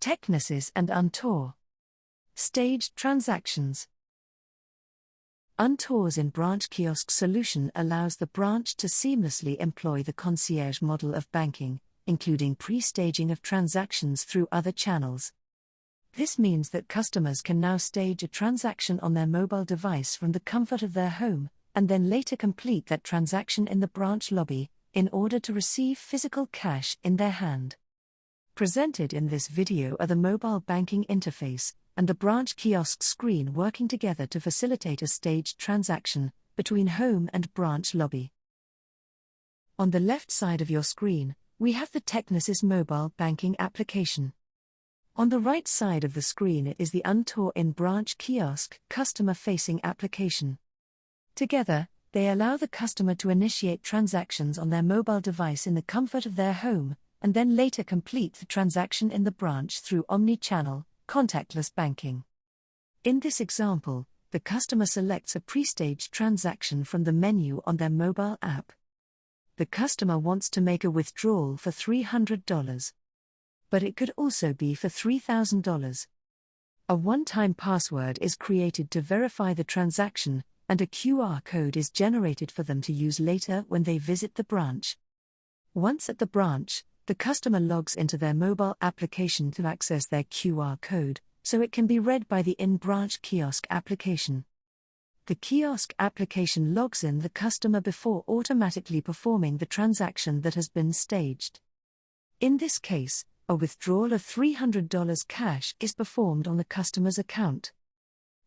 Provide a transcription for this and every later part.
Technisys and Antuar. Staged transactions. Antuar's inBranch Kiosk solution allows the branch to seamlessly employ the concierge model of banking, including pre-staging of transactions through other channels. This means that customers can now stage a transaction on their mobile device from the comfort of their home, and then later complete that transaction in the branch lobby, in order to receive physical cash in their hand. Presented in this video are the mobile banking interface and the branch kiosk screen working together to facilitate a staged transaction between home and branch lobby. On the left side of your screen, we have the Technisys mobile banking application. On the right side of the screen is the Antuar inBranch Kiosk customer-facing application. Together, they allow the customer to initiate transactions on their mobile device in the comfort of their home, and then later complete the transaction in the branch through omni-channel, contactless banking. In this example, the customer selects a pre-staged transaction from the menu on their mobile app. The customer wants to make a withdrawal for $300. But it could also be for $3,000. A one-time password is created to verify the transaction, and a QR code is generated for them to use later when they visit the branch. Once at the branch, the customer logs into their mobile application to access their QR code, so it can be read by the inBranch Kiosk application. The Kiosk application logs in the customer before automatically performing the transaction that has been staged. In this case, a withdrawal of $300 cash is performed on the customer's account.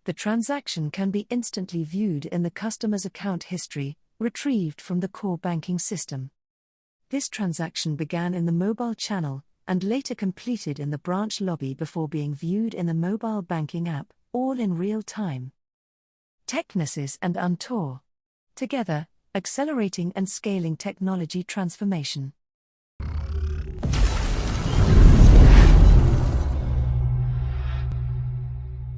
The transaction can be instantly viewed in the customer's account history, retrieved from the core banking system. This transaction began in the mobile channel, and later completed in the branch lobby before being viewed in the mobile banking app, all in real time. Technisys and Antuar. Together, accelerating and scaling technology transformation.